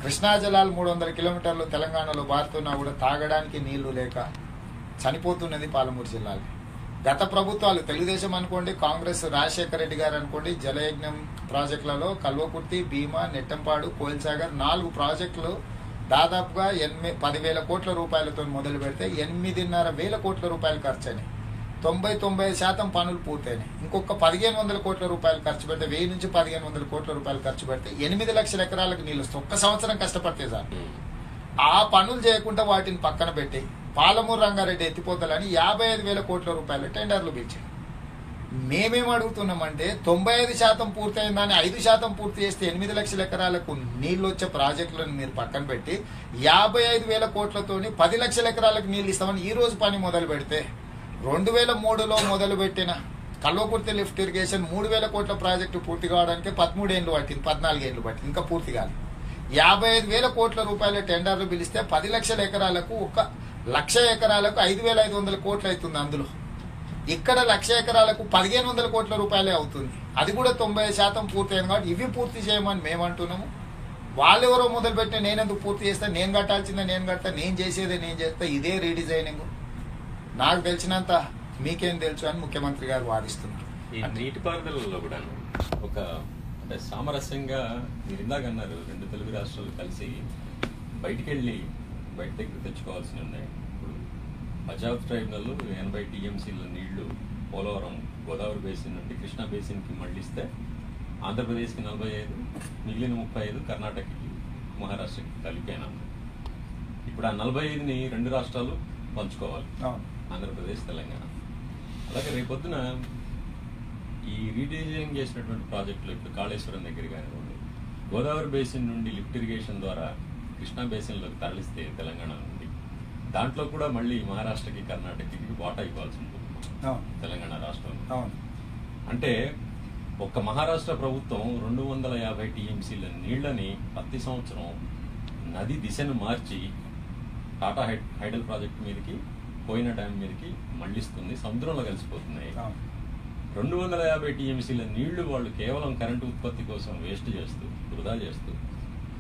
కృష్ణా జలాలు 300 కిలోమీటర్లు తెలంగాణలో బారుతున్నా కూడా తాగడానికి నీళ్లు లేక చనిపోతున్నది పాలమూరు జిల్లాలో. గత ప్రభుత్వాలు తెలుగుదేశం అనుకోండి, కాంగ్రెస్ రాజశేఖర రెడ్డి గారు అనుకోండి, జలయజ్ఞం ప్రాజెక్టులలో కల్వకుర్తి, భీమా, నెట్టంపాడు, కోయిల్సాగర్ 4 ప్రాజెక్టులు దాదాపుగా 10,000 కోట్ల రూపాయలతో మొదలు పెడితే 8,500 కోట్ల రూపాయలు ఖర్చు అయినాయి. 90% పనులు పూర్తయినాయి. ఇంకొక 1,500 కోట్ల రూపాయలు ఖర్చు పెడితే 1000 నుంచి 1,500 కోట్ల రూపాయలు ఖర్చు పెడితే 8 లక్షల ఎకరాలకు నీళ్ళు వస్తాయి. ఒక్క సంవత్సరం కష్టపడితే సార్ ఆ పనులు చేయకుండా వాటిని పక్కన పెట్టి పాలమూరు రంగారెడ్డి ఎత్తిపోతలని 55,000 కోట్ల రూపాయల టెండర్లు పిలిచారు. మేమేం అడుగుతున్నామంటే 95% పూర్తయిందని 5% పూర్తి చేస్తే 8 లక్షల ఎకరాలకు నీళ్లు వచ్చే ప్రాజెక్టులను మీరు పక్కన పెట్టి 55,000 కోట్లతోని 10 లక్షల ఎకరాలకు నీళ్లు ఇస్తామని ఈ రోజు పని మొదలు పెడితే 2003లో మొదలు పెట్టిన కల్వకుర్తి లిఫ్ట్ ఇరిగేషన్ 3,000 కోట్ల ప్రాజెక్టు పూర్తి కావడానికి 13 ఏళ్లు పట్టింది, 14 ఏళ్లు పట్టింది, ఇంకా పూర్తి కాదు. 55,000 కోట్ల రూపాయల టెండర్లు పిలిస్తే 10 లక్షల ఎకరాలకు 1,00,000 ఎకరాలకు 5,500 కోట్లు అవుతుంది. అందులో ఇక్కడ 1,00,000 ఎకరాలకు 1,500 కోట్ల రూపాయలే అవుతుంది. అది కూడా 90% పూర్తయింది. కాబట్టి ఇవి పూర్తి చేయమని మేము అంటున్నాము. వాళ్ళెవరో మొదలుపెట్టిన నేనెందుకు పూర్తి చేస్తా, నేను కట్టాల్సిందే నేను కడతా, నేను చేసేదే నేను చేస్తా, ఇదే రీడిజైనింగ్. నాకు తెలిసినంత మీకేం తెలుసు అని ముఖ్యమంత్రి గారు వాదిస్తున్నారు. ఈ నీటిపారుదలలో కూడా ఒక అంటే సామరస్యంగా మీరు ఇందాక అన్నారు, 2 తెలుగు రాష్ట్రాలు కలిసి బయట దగ్గర తెచ్చుకోవాల్సి ఉన్నాయి. ఇప్పుడు పంజాబ్ ట్రైబ్యునల్ 80 టీఎంసీల నీళ్లు పోలవరం గోదావరి బేసిన్ నుండి కృష్ణా బేసిన్కి మళ్ళిస్తే ఆంధ్రప్రదేశ్కి 45, మిగిలిన 35 కర్ణాటకకి, మహారాష్ట్రకి కలిపేనా. ఇప్పుడు ఆ 45ని 2 రాష్ట్రాలు పంచుకోవాలి, ఆంధ్రప్రదేశ్, తెలంగాణ. అలాగే రేపొద్దున ఈ రీడిజైనింగ్ చేసినటువంటి ప్రాజెక్టులు ఇప్పుడు కాళేశ్వరం దగ్గర కానివ్వండి, గోదావరి బేసిన్ నుండి లిఫ్ట్ ఇరిగేషన్ ద్వారా కృష్ణా బేసిన్లోకి తరలిస్తే తెలంగాణ నుండి దాంట్లో కూడా మళ్ళీ మహారాష్ట్రకి, కర్ణాటకకి వాటా ఇవ్వాల్సి ఉంటుంది తెలంగాణ రాష్ట్రంలో. అంటే ఒక్క మహారాష్ట్ర ప్రభుత్వం 250 టీఎంసీల నీళ్లని ప్రతి సంవత్సరం నది దిశను మార్చి టాటా హైడల్ ప్రాజెక్టు మీదకి, పోయిన డ్యామ్ మీదకి మళ్లిస్తుంది, సముద్రంలో కలిసిపోతున్నాయి. 250 టీఎంసీల నీళ్లు వాళ్ళు కేవలం కరెంటు ఉత్పత్తి కోసం వేస్ట్ చేస్తూ, వృధా చేస్తూ,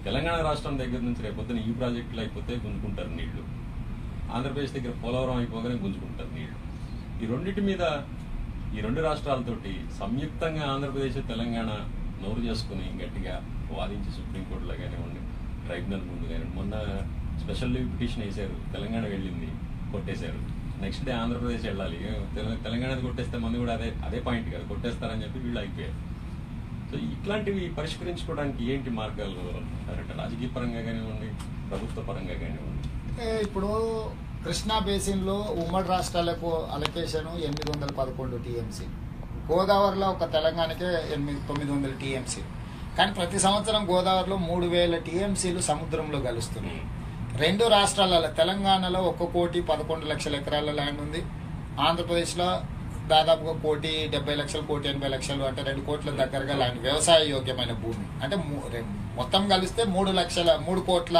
తెలంగాణ రాష్ట్రం దగ్గర నుంచి రేపొద్దున ఈ ప్రాజెక్టులు అయిపోతే గుంజుకుంటారు నీళ్లు, ఆంధ్రప్రదేశ్ దగ్గర పోలవరం అయిపోగానే గుంజుకుంటారు నీళ్లు. ఈ రెండింటి మీద ఈ రెండు రాష్ట్రాలతోటి సంయుక్తంగా ఆంధ్రప్రదేశ్ తెలంగాణ నోరు చేసుకుని గట్టిగా వాదించి సుప్రీంకోర్టులో కానివ్వండి, ట్రైబ్యునల్ ముందు కానివ్వండి, మొన్న స్పెషల్ లీవ్ పిటిషన్ వేశారు, తెలంగాణ వెళ్ళింది, కొట్టేశారు. నెక్స్ట్ డే ఆంధ్రప్రదేశ్ వెళ్ళాలి, తెలంగాణది కొట్టేస్తే మంది కూడా అదే పాయింట్ కదా, కొట్టేస్తారని చెప్పి వీళ్ళు అయిపోయారు. సో ఇట్లాంటివి పరిష్కరించుకోవడానికి ఏంటి మార్గాలు అంటే రాజకీయ పరంగా కానివ్వండి, ప్రభుత్వ పరంగా కానివ్వండి? ఇప్పుడు కృష్ణా బేసిన్లో ఉమ్మడి రాష్ట్రాలకు అలొకేషన్ 811 టీఎంసీ, గోదావరిలో ఒక తెలంగాణకే 900 టీఎంసీ. కానీ ప్రతి సంవత్సరం గోదావరిలో 3000 టీఎంసీలు సముద్రంలో కలుస్తున్నాయి. రెండు రాష్ట్రాలలో తెలంగాణలో 1,11,00,000 ఎకరాల ల్యాండ్ ఉంది, ఆంధ్రప్రదేశ్లో దాదాపుగా 1,70,00,000 1,80,00,000 అంటే 2 కోట్ల దగ్గరగా ల్యాండ్ వ్యవసాయ యోగ్యమైన భూమి. అంటే మొత్తం కలిస్తే 3 కోట్ల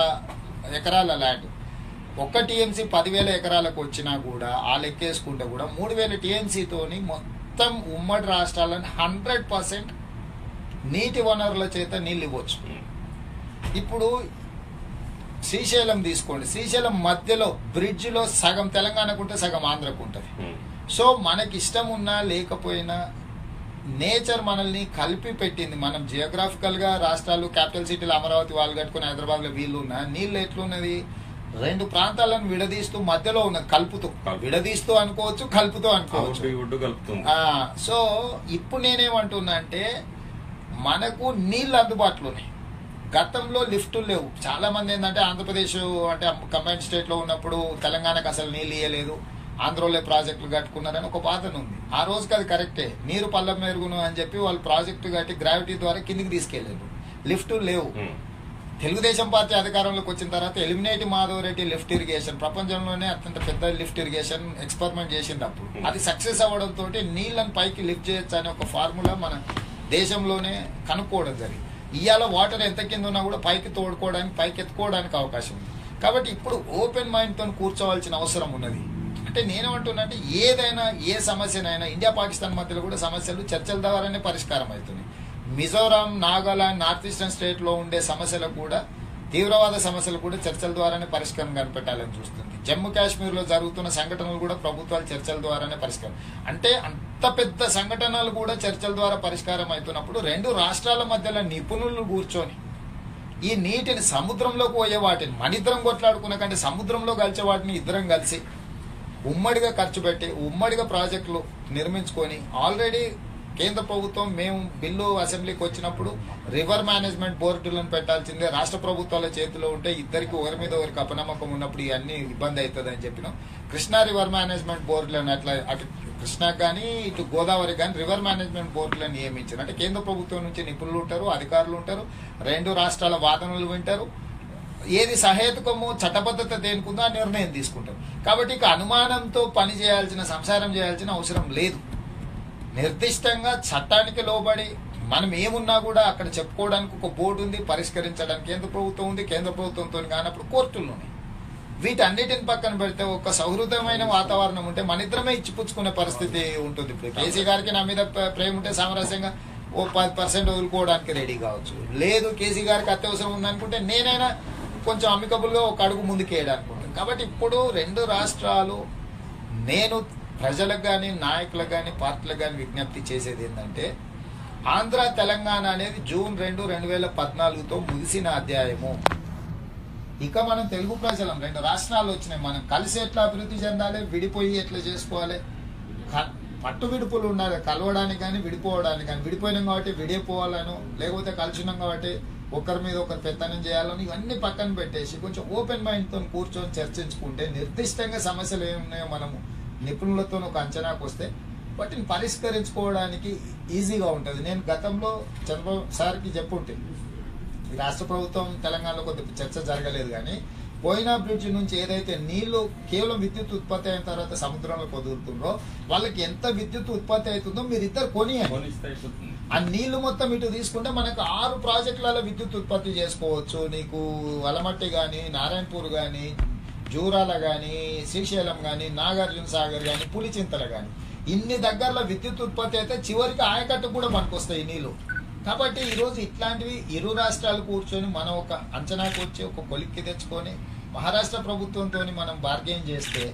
ఎకరాల ల్యాండ్. ఒక్క టీఎంసీ 10,000 ఎకరాలకు వచ్చినా కూడా ఆ లెక్కేసుకుంటే కూడా 3,000 టీఎంసీతోని మొత్తం ఉమ్మడి రాష్ట్రాలను 100% నీటి వనరుల చేత నీళ్ళు ఇవ్వచ్చు. ఇప్పుడు శ్రీశైలం తీసుకోండి, శ్రీశైలం మధ్యలో బ్రిడ్జ్లో సగం తెలంగాణకు ఉంటే సగం ఆంధ్రకు ఉంటుంది. సో మనకి ఇష్టం ఉన్నా లేకపోయినా నేచర్ మనల్ని కలిపి పెట్టింది. మనం జియోగ్రాఫికల్ గా రాష్ట్రాలు క్యాపిటల్ సిటీలు అమరావతి వాళ్ళు కట్టుకుని హైదరాబాద్ లో వీళ్ళు ఉన్నా నీళ్ళు ఎట్లున్నది, రెండు ప్రాంతాలను విడదీస్తూ మధ్యలో ఉన్నది, కలుపుతూ విడదీస్తూ అనుకోవచ్చు, కలుపుతూ అనుకోవచ్చు. సో ఇప్పుడు నేనేమంటున్నా అంటే మనకు నీళ్ళు అందుబాటులో ఉన్నాయి. గతంలో లిఫ్టులు లేవు. చాలా మంది ఏంటంటే ఆంధ్రప్రదేశ్ అంటే కంబైన్డ్ స్టేట్ లో ఉన్నప్పుడు తెలంగాణకు అసలు నీళ్ళు ఇయ్యలేదు, ఆంధ్రలో ప్రాజెక్టులు కట్టుకున్నారని ఒక బాధన ఉంది. ఆ రోజుకి అది కరెక్టే, నీరు పల్లె మెరుగును అని చెప్పి వాళ్ళు ప్రాజెక్టు కట్టి గ్రావిటీ ద్వారా కిందికి తీసుకెళ్లారు. లిఫ్టులు లేవు. తెలుగుదేశం పార్టీ అధికారంలోకి వచ్చిన తర్వాత ఎలిమినేటి మాధవరెడ్డి లిఫ్ట్ ఇరిగేషన్ ప్రపంచంలోనే అత్యంత పెద్ద లిఫ్ట్ ఇరిగేషన్ ఎక్స్పెరిమెంట్ చేసినప్పుడు అది సక్సెస్ అవ్వడంతో నీళ్లను పైకి లిఫ్ట్ చేయొచ్చు అనే ఒక ఫార్ములా మన దేశంలోనే కనుక్కోవడం జరిగింది. ఇవాళ వాటర్ ఎంత కింద ఉన్నా కూడా పైకి తోడుకోవడానికి, పైకి ఎత్తుకోవడానికి అవకాశం ఉంది. కాబట్టి ఇప్పుడు ఓపెన్ మైండ్ తో కూర్చోవాల్సిన అవసరం ఉన్నది. అంటే నేనేమంటున్నా అంటే ఏదైనా ఏ సమస్యనైనా ఇండియా పాకిస్తాన్ మధ్యలో కూడా సమస్యలు చర్చల ద్వారానే పరిష్కారం అవుతున్నాయి. Mizoram, Nagaland, north eastern state లో ఉండే సమస్యలకు కూడా, తీవ్రవాద సమస్యలు కూడా చర్చల ద్వారానే పరిష్కారం కనిపెట్టాలని చూస్తుంది. జమ్మూ కాశ్మీర్ లో జరుగుతున్న సంఘటనలు కూడా ప్రభుత్వాలు చర్చల ద్వారానే పరిష్కారం. అంటే అంత పెద్ద సంఘటనలు కూడా చర్చల ద్వారా పరిష్కారం అవుతున్నప్పుడు రెండు రాష్ట్రాల మధ్యలో నిపుణులు కూర్చొని ఈ నీటిని సముద్రంలోకి పోయే వాటిని మనిద్దరం కొట్లాడుకున్న కంటే సముద్రంలో కలిసే వాటిని ఇద్దరం కలిసి ఉమ్మడిగా ఖర్చు పెట్టి ఉమ్మడిగా ప్రాజెక్టులు నిర్మించుకొని, ఆల్రెడీ కేంద్ర ప్రభుత్వం మేము బిల్లు అసెంబ్లీకి వచ్చినప్పుడు రివర్ మేనేజ్మెంట్ బోర్డులను పెట్టాల్సిందే, రాష్ట్ర ప్రభుత్వాల చేతిలో ఉంటే ఇద్దరికి ఒకరి మీద ఒకరికి అపనమ్మకం ఉన్నప్పుడు ఇవన్నీ ఇబ్బంది అవుతుంది అని చెప్పినాం. కృష్ణా రివర్ మేనేజ్మెంట్ బోర్డులను అట్లా అటు కృష్ణాకి కానీ ఇటు గోదావరి కానీ రివర్ మేనేజ్మెంట్ బోర్డులను నియమించారు. అంటే కేంద్ర ప్రభుత్వం నుంచి నిపుణులు ఉంటారు, అధికారులు ఉంటారు, రెండు రాష్ట్రాల వాదనలు వింటారు, ఏది సహేతుకము చట్టబద్ధత దేనికుందో ఆ నిర్ణయం తీసుకుంటారు. కాబట్టి ఇక అనుమానంతో పని చేయాల్సిన, సంసారం చేయాల్సిన అవసరం లేదు. నిర్దిష్టంగా చట్టానికి లోబడి మనం ఏమున్నా కూడా అక్కడ చెప్పుకోవడానికి ఒక బోర్డు ఉంది, పరిష్కరించడానికి కేంద్ర ప్రభుత్వం ఉంది, కేంద్ర ప్రభుత్వంతో కానప్పుడు కోర్టులు ఉన్నాయి. వీటన్నిటిని పక్కన పెడితే ఒక సౌహృదమైన వాతావరణం ఉంటే మన ఇద్దరమే ఇచ్చిపుచ్చుకునే పరిస్థితి ఉంటుంది. ఇప్పుడు కేసీ గారికి నా మీద ప్రేమ ఉంటే సామరస్యంగా ఓ 10% వదులుకోవడానికి రెడీ కావచ్చు. లేదు కేసీ గారికి అత్యవసరం ఉందనుకుంటే నేనైనా కొంచెం అమికబుల్ గా ఒక అడుగు ముందుకు వేయడానికి ఉంటుంది. కాబట్టి ఇప్పుడు రెండు రాష్ట్రాలు, నేను ప్రజలకు కానీ నాయకులకు కానీ పార్టీలకు కానీ విజ్ఞప్తి చేసేది ఏంటంటే ఆంధ్ర తెలంగాణ అనేది జూన్ 2, 2014తో ముగిసిన అధ్యాయము. ఇక మనం తెలుగు ప్రజలం, రెండు రాష్ట్రాలు వచ్చినాయి, మనం కలిసి ఎట్లా అభివృద్ధి చెందాలి, విడిపోయి ఎట్లా చేసుకోవాలి, పట్టు విడుపులు ఉండాలి, కలవడానికి కానీ విడిపోవడానికి కానీ. విడిపోయినాం కాబట్టి విడిపోవాలను, లేకపోతే కలిసినాం కాబట్టి ఒకరి మీద ఒకరు పెత్తనం చేయాలని, ఇవన్నీ పక్కన పెట్టేసి కొంచెం ఓపెన్ మైండ్తో కూర్చొని చర్చించుకుంటే నిర్దిష్టంగా సమస్యలు ఏమున్నాయో మనము నిపుణులతో ఒక అంచనాకు వస్తే వాటిని పరిష్కరించుకోవడానికి ఈజీగా ఉంటుంది. నేను గతంలో చంద్రబాబు సార్కి చెప్పుంటే ఈ రాష్ట్ర ప్రభుత్వం తెలంగాణలో కొద్ది చర్చ జరగలేదు, కానీ కోయినా బ్రిడ్జ్ నుంచి ఏదైతే నీళ్లు కేవలం విద్యుత్ ఉత్పత్తి అయిన తర్వాత సముద్రంలో వదులుతుండ్రో వాళ్ళకి ఎంత విద్యుత్ ఉత్పత్తి అవుతుందో మీరు ఇద్దరు ఆ నీళ్లు మొత్తం ఇటు తీసుకుంటే మనకు 6 ప్రాజెక్టులలో విద్యుత్ ఉత్పత్తి చేసుకోవచ్చు. నీకు అలమట్టి కానీ, నారాయణపూర్ కానీ, జూరాల కానీ, శ్రీశైలం కానీ, నాగార్జున సాగర్ కానీ, పులిచింతల కానీ, ఇన్ని దగ్గరలో విద్యుత్ ఉత్పత్తి అయితే చివరికి ఆయకట్టు కూడా మనకు వస్తాయి నీళ్లు. కాబట్టి ఈరోజు ఇట్లాంటివి ఇరు రాష్ట్రాలు కూర్చొని మనం ఒక అంచనాకు వచ్చి ఒక కొలిక్కి తెచ్చుకొని మహారాష్ట్ర ప్రభుత్వంతో మనం బార్గెయిన్ చేస్తే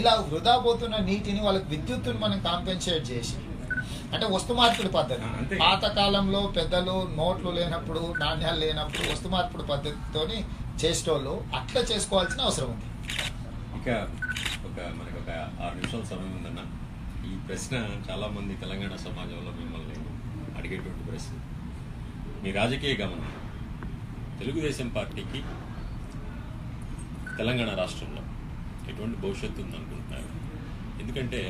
ఇలా వృధా పోతున్న నీటిని వాళ్ళకి విద్యుత్తుని మనం కాంపెన్సేట్ చేసి, అంటే వస్తు మార్పిడి పద్ధతి పాత కాలంలో పెద్దలు నోట్లు లేనప్పుడు నాణ్యాలు లేనప్పుడు వస్తు మార్పిడి పద్ధతితోని చేసేటోళ్ళు అట్లా చేసుకోవాల్సిన అవసరం ఉంది. ఇంకా మనకు ఒక 6 నిమిషాల సమయం ఉందన్న. ఈ ప్రశ్న చాలా మంది తెలంగాణ సమాజంలో మిమ్మల్ని అడిగేటువంటి ప్రశ్న. మీ రాజకీయ గమనం తెలుగుదేశం పార్టీకి తెలంగాణ రాష్ట్రంలో ఎటువంటి భవిష్యత్తు ఉందనుకుంటున్నారు? ఎందుకంటే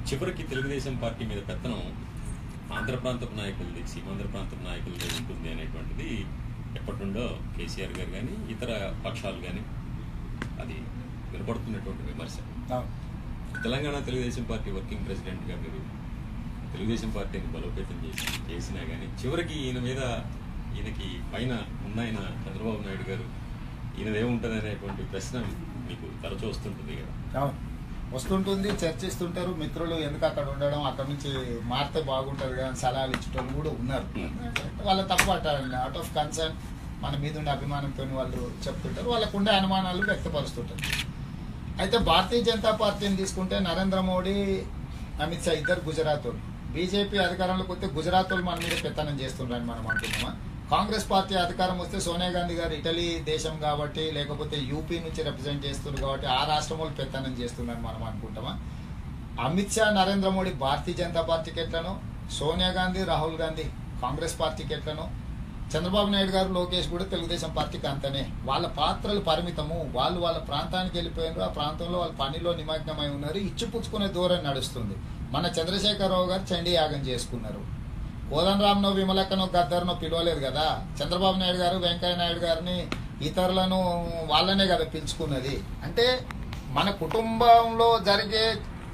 చివరికి తెలుగుదేశం పార్టీ మీద పెత్తనం ఆంధ్ర ప్రాంతపు నాయకులది, సీమాంధ్ర ప్రాంతపు నాయకులది ఉంటుంది అనేటువంటిది ఎప్పటి నుండో కేసీఆర్ గారు కానీ ఇతర పక్షాలు కానీ అది వినపడుతున్నటువంటి విమర్శ. తెలంగాణ తెలుగుదేశం పార్టీ వర్కింగ్ ప్రెసిడెంట్గా మీరు తెలుగుదేశం పార్టీని బలోపేతం చేసినా కానీ చివరికి ఈయనకి పైన ఉన్నాయన చంద్రబాబు నాయుడు గారు ఈయనదేముంటుంది అనేటువంటి ప్రశ్న మీకు తరచూ వస్తుంటుంది కదా? వస్తుంటుంది, చర్చిస్తుంటారు మిత్రులు. ఎందుకు అక్కడ ఉండడం, అక్కడ నుంచి మారితే బాగుంటుంది కదా సలహాలు ఇచ్చేటోళ్ళు కూడా ఉన్నారు. వాళ్ళ తప్పు పట్టాలి, అవుట్ ఆఫ్ కన్సర్న్ మన మీద ఉండే అభిమానంతో వాళ్ళు చెప్తుంటారు, వాళ్ళకు ఉండే అనుమానాలు వ్యక్తపరుస్తుంటారు. అయితే భారతీయ జనతా పార్టీని తీసుకుంటే నరేంద్ర మోడీ, అమిత్ షా ఇద్దరు గుజరాత్ వాళ్ళు. బీజేపీ అధికారంలోకి వస్తే గుజరాత్ వాళ్ళు మన మీద పెత్తనం చేస్తున్నారని మనం అనుకుంటున్నామా? కాంగ్రెస్ పార్టీ అధికారం వస్తే సోనియా గాంధీ గారు ఇటలీ దేశం కాబట్టి, లేకపోతే యూపీ నుంచి రిప్రజెంట్ చేస్తున్నారు కాబట్టి ఆ రాష్ట్రం వాళ్ళు పెత్తనం చేస్తున్నారని మనం అనుకుంటామా? అమిత్ షా, నరేంద్ర మోడీ భారతీయ జనతా పార్టీకి ఎట్లనో, సోనియా గాంధీ, రాహుల్ గాంధీ కాంగ్రెస్ పార్టీకి ఎట్లనో, చంద్రబాబు నాయుడు గారు, లోకేష్ కూడా తెలుగుదేశం పార్టీకి అంతనే. వాళ్ళ పాత్రలు పరిమితము. వాళ్ళ ప్రాంతానికి వెళ్ళిపోయినారు, ఆ ప్రాంతంలో వాళ్ళ పనిలో నిమగ్నమై ఉన్నారు. ఇచ్చిపుచ్చుకునే ధోరణి నడుస్తుంది. మన చంద్రశేఖరరావు గారు చండీ యాగం చేసుకున్నారు. కోదండరామ్నో, విమలక్కనో, గద్దర్నో పిలవలేదు కదా. చంద్రబాబు నాయుడు గారు, వెంకయ్య నాయుడు గారిని, ఇతరులను వాళ్ళనే కదా పిలుచుకున్నది. అంటే మన కుటుంబంలో జరిగే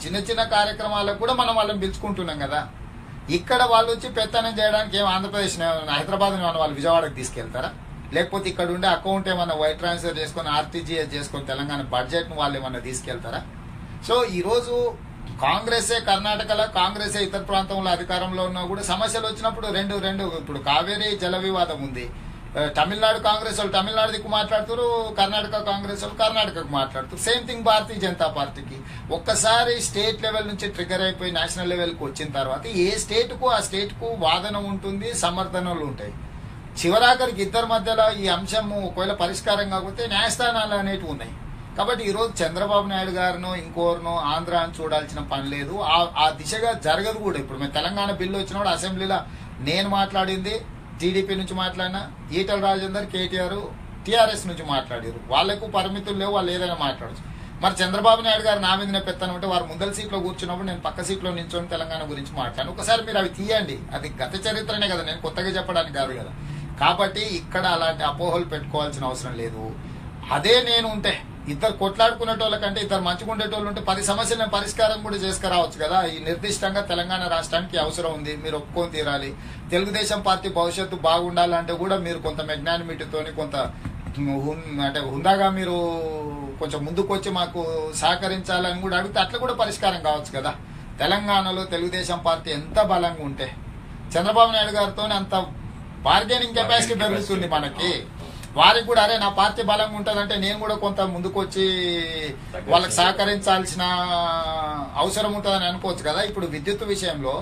చిన్న చిన్న కార్యక్రమాలకు కూడా మనం వాళ్ళని పిలుచుకుంటున్నాం కదా. ఇక్కడ వాళ్ళు వచ్చి పెత్తనం చేయడానికి ఏం ఆంధ్రప్రదేశ్, హైదరాబాద్ ఏమన్నా వాళ్ళు విజయవాడకు తీసుకెళ్తారా? లేకపోతే ఇక్కడ ఉండే అకౌంట్ ఏమన్నా వైట్ ట్రాన్స్ఫర్ చేసుకొని ఆర్టీజీఎస్ చేసుకొని తెలంగాణ బడ్జెట్ ను వాళ్ళు ఏమన్నా తీసుకెళ్తారా? సో ఈరోజు కాంగ్రెసే కర్ణాటకలో, కాంగ్రెసే ఇతర ప్రాంతంలో అధికారంలో ఉన్నా కూడా సమస్యలు వచ్చినప్పుడు రెండు ఇప్పుడు కావేరీ జల వివాదం ఉంది. తమిళనాడు కాంగ్రెస్ వాళ్ళు తమిళనాడు దిక్కు మాట్లాడుతారు, కర్ణాటక కాంగ్రెస్ వాళ్ళు కర్ణాటకకు మాట్లాడుతారు. సేమ్ థింగ్ భారతీయ జనతా పార్టీకి. ఒక్కసారి స్టేట్ లెవెల్ నుంచి ట్రిగర్ అయిపోయి నేషనల్ లెవెల్కి వచ్చిన తర్వాత ఏ స్టేట్కు ఆ స్టేట్కు వాదన ఉంటుంది, సమర్థనలు ఉంటాయి. చివరాఖరికి ఇద్దరి మధ్యలో ఈ అంశం ఒకవేళ పరిష్కారం కాకపోతే న్యాయస్థానాలు అనేటివి ఉన్నాయి. కాబట్టి ఈరోజు చంద్రబాబు నాయుడు గారినో ఇంకోరినో ఆంధ్ర అని చూడాల్సిన పని లేదు. ఆ దిశగా జరగదు కూడా. ఇప్పుడు మేము తెలంగాణ బిల్లు వచ్చినప్పుడు అసెంబ్లీలో నేను మాట్లాడింది టీడీపీ నుంచి మాట్లాడినా, ఈటల రాజేందర్, కేటీఆర్ టీఆర్ఎస్ నుంచి మాట్లాడారు. వాళ్లకు పరిమితులు లేవు, వాళ్ళు ఏదైనా మాట్లాడచ్చు. మరి చంద్రబాబు నాయుడు గారు నా మీదనే పెత్తనం అంటే వారు ముందల సీట్లో కూర్చున్నప్పుడు నేను పక్క సీట్లో నించొని తెలంగాణ గురించి మాట్లాడాను. ఒకసారి మీరు అవి తీయండి. అది గత చరిత్రనే కదా, నేను కొత్తగా చెప్పడానికి కాదు కదా. కాబట్టి ఇక్కడ అలాంటి అపోహలు పెట్టుకోవాల్సిన అవసరం లేదు. అదే నేను ఉంటే ఇద్దరు కొట్లాడుకునేటోళ్ళ కంటే ఇద్దరు మంచిగా ఉండేటోళ్ళు ఉంటే 10 సమస్యలను పరిష్కారం కూడా చేసుకురావచ్చు కదా. ఈ నిర్దిష్టంగా తెలంగాణ రాష్ట్రానికి అవసరం ఉంది, మీరు ఒప్పుకొని తీరాలి. తెలుగుదేశం పార్టీ భవిష్యత్తు బాగుండాలంటే కూడా మీరు కొంత మెగ్నానిమిటీతోని, కొంత అంటే హుందాగా మీరు కొంచెం ముందుకు వచ్చి మాకు సహకరించాలని కూడా అడిగితే అట్లా కూడా పరిష్కారం కావచ్చు కదా. తెలంగాణలో తెలుగుదేశం పార్టీ ఎంత బలంగా ఉంటే చంద్రబాబు నాయుడు గారితో అంత బార్గెనింగ్ కెపాసిటీ పెరుగుతుంది మనకి. వారికి కూడా అరే నా పార్టీ బలంగా ఉంటుందంటే నేను కూడా కొంత ముందుకు వచ్చి వాళ్ళకి సహకరించాల్సిన అవసరం ఉంటుందని అనుకోవచ్చు కదా. ఇప్పుడు విద్యుత్ విషయంలో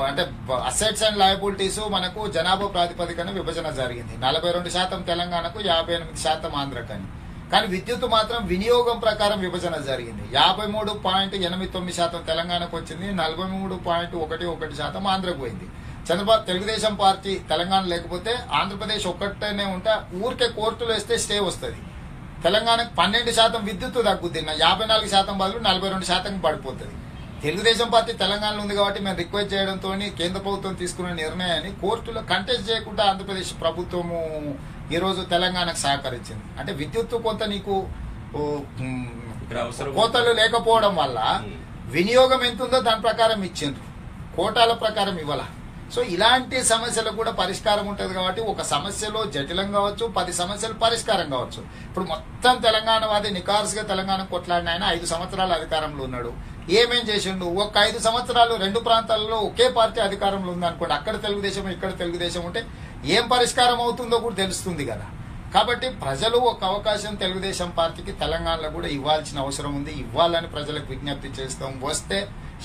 అంటే అసెట్స్ అండ్ లయబిలిటీస్ మనకు జనాభా ప్రాతిపదికన విభజన జరిగింది. 42% తెలంగాణకు, 58% ఆంధ్రకని. కానీ విద్యుత్ మాత్రం వినియోగం ప్రకారం విభజన జరిగింది. 53.89% తెలంగాణకు వచ్చింది, 43.11% ఆంధ్రకు పోయింది. చంద్రబాబు తెలుగుదేశం పార్టీ తెలంగాణ లేకపోతే ఆంధ్రప్రదేశ్ ఒక్కటనే ఉంటే ఊరికే కోర్టులో వేస్తే స్టే వస్తుంది. తెలంగాణకు 12% విద్యుత్ తగ్గుద్ది, 54% బదులు 42% పడిపోతుంది. తెలుగుదేశం పార్టీ తెలంగాణలో ఉంది కాబట్టి మేము రిక్వెస్ట్ చేయడంతో కేంద్ర ప్రభుత్వం తీసుకున్న నిర్ణయాన్ని కోర్టులో కంటెస్ట్ చేయకుండా ఆంధ్రప్రదేశ్ ప్రభుత్వము ఈరోజు తెలంగాణకు సహకరించింది. అంటే విద్యుత్ కొంత నీకు కోతలు లేకపోవడం వల్ల వినియోగం ఎంత ఉందో దాని ప్రకారం ఇచ్చిండ్రు, కోటాల ప్రకారం ఇవ్వాల. సో ఇలాంటి సమస్యలకు కూడా పరిష్కారం ఉంటుంది కాబట్టి ఒక సమస్యలో జటిలం కావచ్చు, 10 సమస్యలు పరిష్కారం కావచ్చు. ఇప్పుడు మొత్తం తెలంగాణ వాది నికార్సుగా తెలంగాణ కొట్లాడిన ఆయన 5 సంవత్సరాలు అధికారంలో ఉన్నాడు. ఏమేం చేసిండు? ఒక 5 సంవత్సరాలు 2 ప్రాంతాల్లో ఒకే పార్టీ అధికారంలో ఉందనుకోండి, అక్కడ తెలుగుదేశం ఇక్కడ తెలుగుదేశం ఉంటే ఏం పరిష్కారం అవుతుందో కూడా తెలుస్తుంది కదా. కాబట్టి ప్రజలు ఒక అవకాశం తెలుగుదేశం పార్టీకి తెలంగాణలో కూడా ఇవ్వాల్సిన అవసరం ఉంది. ఇవ్వాలని ప్రజలకు విజ్ఞప్తి చేస్తాం. వస్తే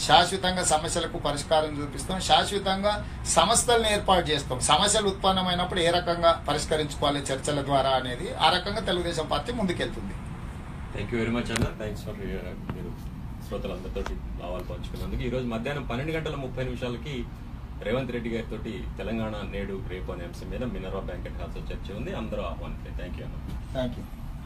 శాశ్వతంగా సమస్యలకు పరిష్కారం చూపిస్తాం, శాశ్వతంగా సంస్థలను ఏర్పాటు చేస్తాం. సమస్యలు ఉత్పన్నమైనప్పుడు ఏ రకంగా పరిష్కరించుకోవాలి చర్చల ద్వారా అనేది ఆ రకంగా తెలుగుదేశం పార్టీ ముందుకెళ్తుంది. థ్యాంక్ యూ వెరీ మచ్ అన్న. థ్యాంక్స్ ఫర్ మీరు శ్రోతలందరితో భావాలు పంచుకున్నందుకు. ఈరోజు మధ్యాహ్నం 12:30 రేవంత్ రెడ్డి గారితో తెలంగాణ నేడు రేపు అనే అంశం మీద మినర్వా బ్యాంకెట్ హాల్స్ చర్చ ఉంది. అందరూ ఆహ్వానించారు. థ్యాంక్ యూ అన్న. Thank you.